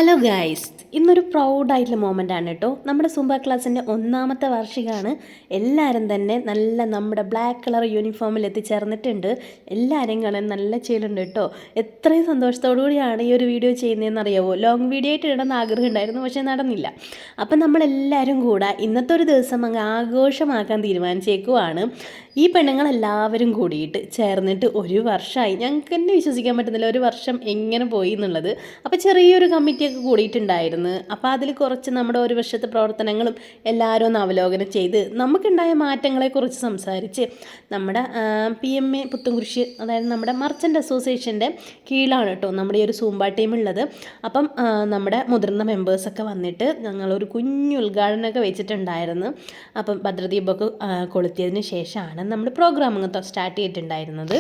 Hello guys, ഇന്നൊരു പ്രൗഡായിട്ടുള്ള moment ആണ് കേട്ടോ. നമ്മുടെ സുംബ ക്ലാസ്സിൻ്റെ ഒന്നാമത്തെ വാർഷികമാണ്. എല്ലാവരും തന്നെ നമ്മുടെ ബ്ലാക്ക് കളർ യൂണിഫോമിൽ എത്തിച്ചേർന്നിട്ടുണ്ട്. എല്ലാവരെയും കാണാൻ നല്ല ചേലുണ്ട് കേട്ടോ. എത്രയും സന്തോഷത്തോടു കൂടിയാണ് ഈ ഒരു വീഡിയോ ചെയ്യുന്നതെന്ന് അറിയാവോ. ലോങ് വീഡിയോ ആയിട്ട് ഇടണമെന്ന് ആഗ്രഹം ഉണ്ടായിരുന്നു, പക്ഷേ നടന്നില്ല. അപ്പം നമ്മളെല്ലാവരും കൂടെ ഇന്നത്തെ ഒരു ദിവസം അങ്ങ് ആഘോഷമാക്കാൻ തീരുമാനിച്ചേക്കുവാണ്. ഈ പെണ്ണുങ്ങളെല്ലാവരും കൂടിയിട്ട് ചേർന്നിട്ട് ഒരു വർഷമായി. ഞങ്ങൾക്ക് തന്നെ വിശ്വസിക്കാൻ പറ്റുന്നില്ല ഒരു വർഷം എങ്ങനെ പോയി എന്നുള്ളത്. അപ്പോൾ ചെറിയൊരു കമ്മിറ്റിയൊക്കെ കൂടിയിട്ടുണ്ടായിരുന്നു. അപ്പോൾ അതിൽ കുറച്ച് നമ്മുടെ ഒരു വർഷത്തെ പ്രവർത്തനങ്ങളും എല്ലാവരും ഒന്ന് അവലോകനം ചെയ്ത് നമുക്കുണ്ടായ മാറ്റങ്ങളെക്കുറിച്ച് സംസാരിച്ച് നമ്മുടെ PMA പുത്തൻകുരിശ്, അതായത് നമ്മുടെ മർച്ചൻ്റ് അസോസിയേഷൻ്റെ കീഴിലാണ് കേട്ടോ നമ്മുടെ ഈ ഒരു സൂംബ ടീം ഉള്ളത്. അപ്പം നമ്മുടെ മുതിർന്ന മെമ്പേഴ്സൊക്കെ വന്നിട്ട് ഞങ്ങളൊരു കുഞ്ഞു ഉദ്ഘാടനമൊക്കെ വെച്ചിട്ടുണ്ടായിരുന്നു. അപ്പം ഭദ്രദീപമൊക്കെ കൊളുത്തിയതിന് ശേഷമാണ് നമ്മൾ പ്രോഗ്രാം അങ്ങ് സ്റ്റാർട്ട് ചെയ്തിട്ടുണ്ടായിരുന്നത്.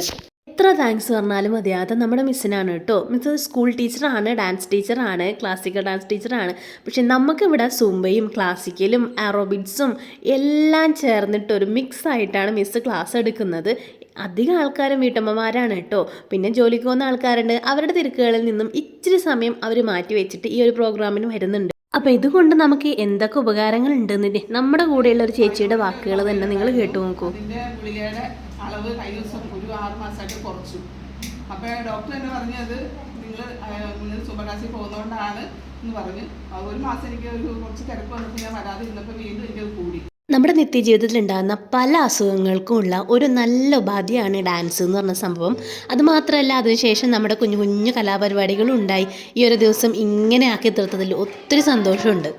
എത്ര താങ്ക്സ് പറഞ്ഞാലും മതിയാതെ നമ്മുടെ മിസ്സിനാണ് കേട്ടോ. മിസ് സ്കൂൾ ടീച്ചറാണ്, ഡാൻസ് ടീച്ചറാണ്, ക്ലാസിക്കൽ ഡാൻസ് ടീച്ചറാണ്. പക്ഷെ നമുക്കിവിടെ സുംബയും ക്ലാസിക്കലും ആറോബിക്സും എല്ലാം ചേർന്നിട്ടൊരു മിക്സ് ആയിട്ടാണ് മിസ് ക്ലാസ് എടുക്കുന്നത്. അധികം ആൾക്കാരും വീട്ടമ്മമാരാണ് കേട്ടോ. പിന്നെ ജോലിക്ക് പോകുന്ന ആൾക്കാരുണ്ട്. അവരുടെ തിരക്കുകളിൽ നിന്നും ഇച്ചിരി സമയം അവർ മാറ്റി വെച്ചിട്ട് ഈ ഒരു പ്രോഗ്രാമിന് വരുന്നുണ്ട്. അപ്പോൾ ഇതുകൊണ്ട് നമുക്ക് എന്തൊക്കെ ഉപകാരങ്ങൾ ഉണ്ടെന്നില്ലേ നമ്മുടെ കൂടെയുള്ള ഒരു ചേച്ചിയുടെ വാക്കുകൾ തന്നെ നിങ്ങൾ കേട്ടു നോക്കൂ. അളവ് കഴിഞ്ഞ ദിവസം ഒരു 6 മാസമായിട്ട് കുറച്ചു. അപ്പോൾ ഡോക്ടർ എന്നെ പറഞ്ഞത് നിങ്ങൾ സുബകാശി പോകുന്നതുകൊണ്ടാണ് എന്ന് പറഞ്ഞ്. 1 മാസം എനിക്ക് കുറച്ച് തിരക്ക് വന്നപ്പോൾ ഞാൻ വരാതെ ഇരുന്നപ്പോൾ വീണ്ടും എനിക്കത് കൂടി. നമ്മുടെ നിത്യജീവിതത്തിൽ ഉണ്ടാകുന്ന പല അസുഖങ്ങൾക്കും ഉള്ള ഒരു നല്ല ഉപാധിയാണ് ഡാൻസ് എന്ന് പറഞ്ഞ സംഭവം. അതുമാത്രമല്ല, അതിനുശേഷം നമ്മുടെ കുഞ്ഞു കുഞ്ഞു കലാപരിപാടികളും ഉണ്ടായി. ഈ ഒരു ദിവസം ഇങ്ങനെ ആക്കി തീർത്തതിൽ ഒത്തിരി സന്തോഷമുണ്ട്.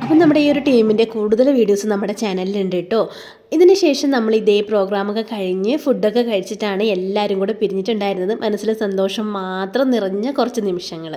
അപ്പം നമ്മുടെ ഈ ഒരു ടീമിൻ്റെ കൂടുതൽ വീഡിയോസ് നമ്മുടെ ചാനലിലുണ്ട് കേട്ടോ. ഇതിന് ശേഷം നമ്മൾ ഇതേ പ്രോഗ്രാമൊക്കെ കഴിഞ്ഞ് ഫുഡൊക്കെ കഴിച്ചിട്ടാണ് എല്ലാവരും കൂടെ പിരിഞ്ഞിട്ടുണ്ടായിരുന്നത്. മനസ്സിൽ സന്തോഷം മാത്രം നിറഞ്ഞ കുറച്ച് നിമിഷങ്ങൾ.